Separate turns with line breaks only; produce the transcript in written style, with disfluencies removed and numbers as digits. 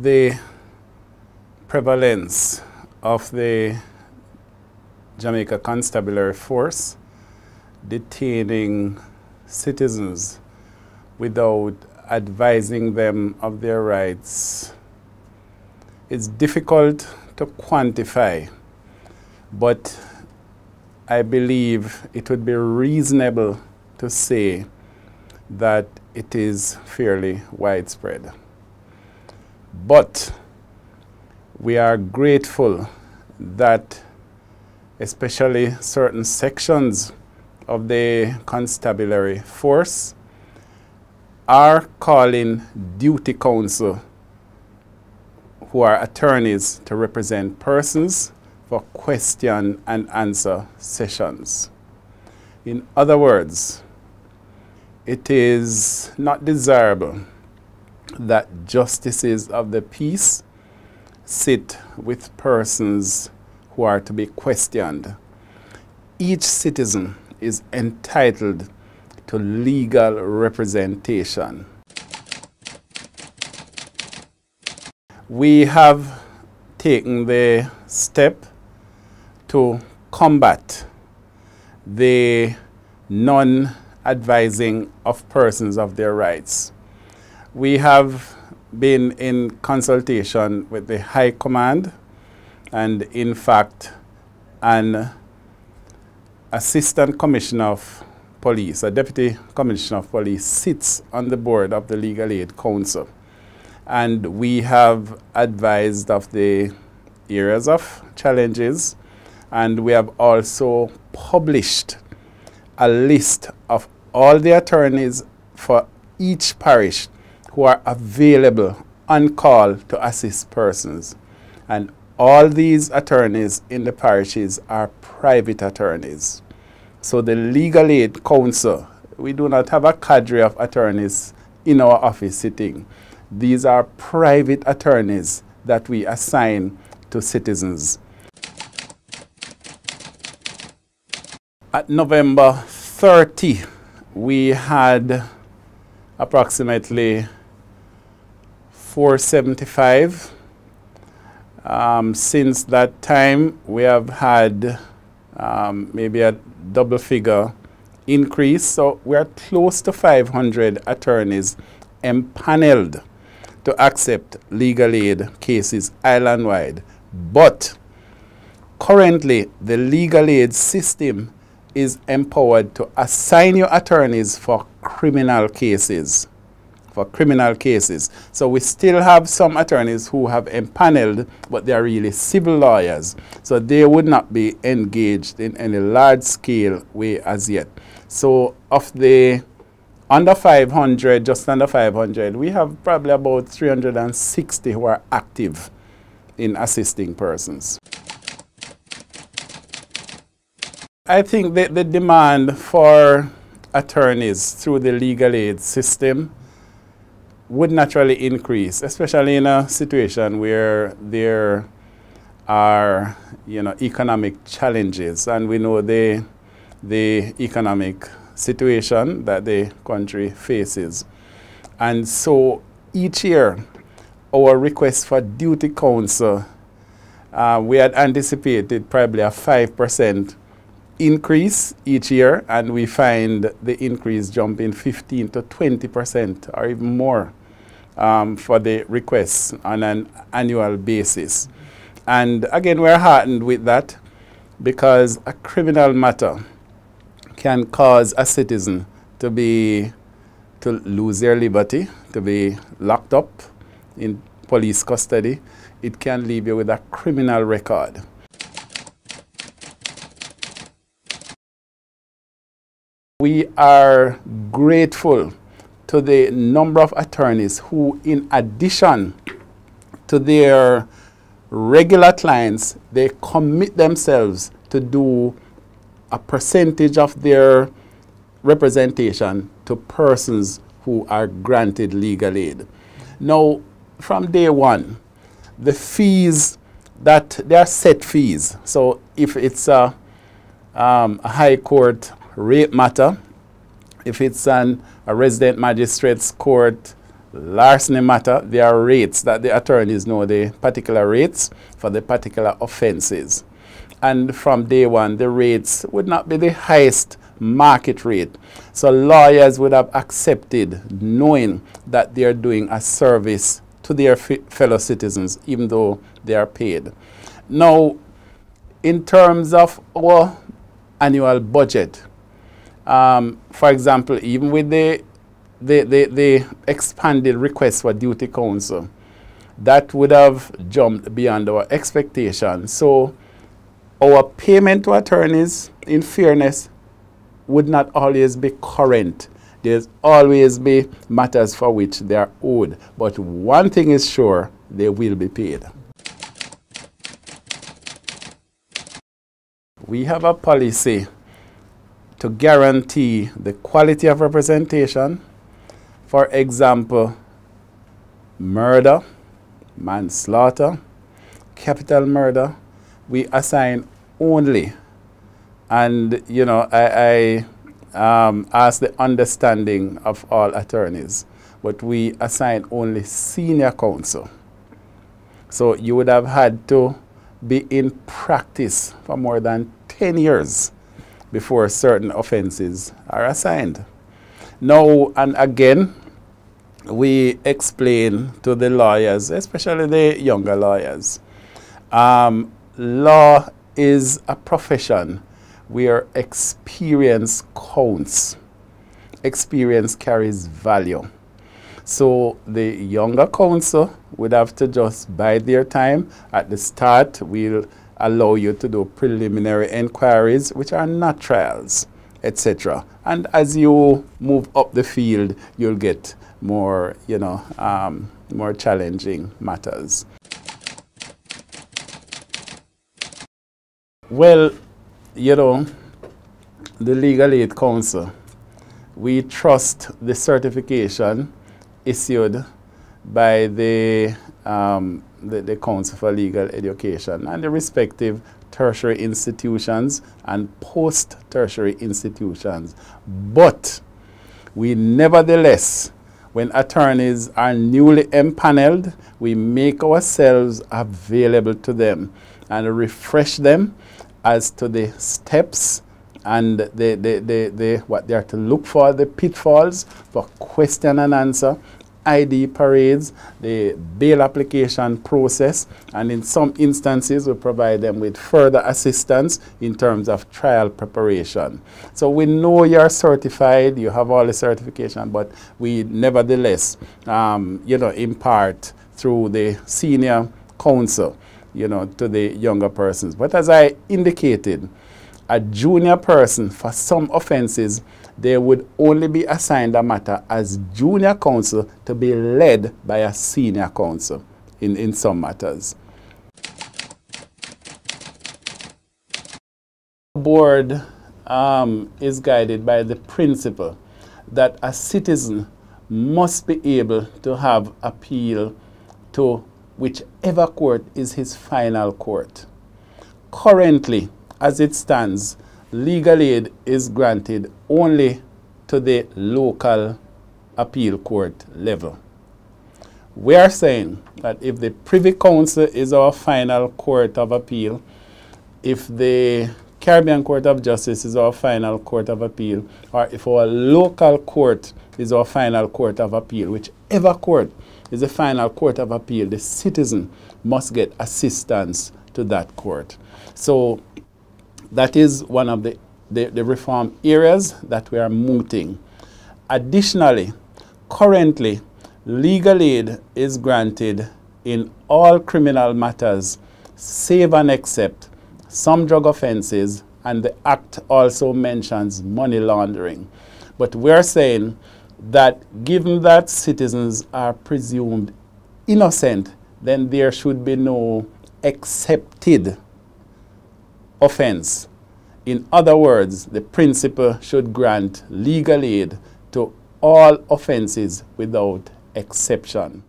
the prevalence of the Jamaica Constabulary Force detaining citizens without advising them of their rights. It's difficult to quantify, but I believe it would be reasonable to say that it is fairly widespread. But we are grateful that especially certain sections of the constabulary force are calling duty counsel, who are attorneys, to represent persons for question and answer sessions. In other words, it is not desirable that justices of the peace sit with persons who are to be questioned. Each citizen is entitled to legal representation. We have taken the step to combat the non-advising of persons of their rights. We have been in consultation with the High Command, and in fact, an Assistant Commissioner of Police, a Deputy Commissioner of Police, sits on the board of the Legal Aid Council. And we have advised of the areas of challenges, and we have also published a list of all the attorneys for each parish who are available on call to assist persons. And all these attorneys in the parishes are private attorneys. So the Legal Aid Council, we do not have a cadre of attorneys in our office sitting. These are private attorneys that we assign to citizens. At November 30, we had approximately 475. Since that time, we have had maybe a double figure increase. So we are close to 500 attorneys empaneled to accept legal aid cases island-wide. But currently, the legal aid system is empowered to assign you attorneys for criminal cases. So we still have some attorneys who have empaneled, but they are really civil lawyers. So they would not be engaged in any large-scale way as yet. So of the under 500, just under 500, we have probably about 360 who are active in assisting persons. I think the demand for attorneys through the legal aid system would naturally increase, especially in a situation where there are, economic challenges, and we know the economic situation that the country faces. And so each year, our request for duty counsel, we had anticipated probably a 5% increase each year, and we find the increase jumping 15 to 20% or even more for the requests on an annual basis. And again, we're heartened with that, because a criminal matter can cause a citizen to lose their liberty, to be locked up in police custody. It can leave you with a criminal record. We are grateful to the number of attorneys who, in addition to their regular clients, they commit themselves to do a percentage of their representation to persons who are granted legal aid. Now, from day one, the fees there are set fees. So if it's a high court rape matter, if it's a resident magistrate's court larceny matter, there are rates that the attorneys know, the particular rates for the particular offenses. And from day one, the rates would not be the highest market rate. So lawyers would have accepted knowing that they are doing a service to their fellow citizens, even though they are paid. Now, in terms of our annual budget, for example, even with the expanded request for duty counsel, that would have jumped beyond our expectations. So our payment to attorneys, in fairness, would not always be current. There's always be matters for which they are owed. But one thing is sure, they will be paid. We have a policy to guarantee the quality of representation. For example, murder, manslaughter, capital murder, we assign only, and you know, I ask the understanding of all attorneys, but we assign only senior counsel. So you would have had to be in practice for more than 10 years before certain offenses are assigned. Now, and again, we explain to the lawyers, especially the younger lawyers, law is a profession where experience counts. Experience carries value. So the younger counsel would have to just bide their time. At the start, we'll allow you to do preliminary inquiries, which are not trials, etc. And as you move up the field, you'll get more, you know, more challenging matters. Well, you know, the Legal Aid Council, we trust the certification issued by the Council for Legal Education and the respective tertiary institutions and post-tertiary institutions. But we nevertheless, when attorneys are newly empaneled, we make ourselves available to them and refresh them as to the steps and what they are to look for, the pitfalls for question and answer, ID parades, the bail application process, and in some instances we provide them with further assistance in terms of trial preparation. So we know you're certified, you have all the certification, but we nevertheless, you know, impart through the senior counsel, you know, to the younger persons. But as I indicated, a junior person, for some offenses, they would only be assigned a matter as junior counsel to be led by a senior counsel in some matters. The board is guided by the principle that a citizen must be able to have appeal to whichever court is his final court. Currently, as it stands, legal aid is granted only to the local appeal court level. We are saying that if the Privy Council is our final court of appeal, if the Caribbean Court of Justice is our final court of appeal, or if our local court is our final court of appeal, whichever court is the final court of appeal, the citizen must get assistance to that court. So that is one of the reform areas that we are mooting. Additionally, currently, legal aid is granted in all criminal matters, save and except some drug offenses, and the Act also mentions money laundering. But we're saying that given that citizens are presumed innocent, then there should be no accepted offense. In other words, the principle should grant legal aid to all offenses without exception.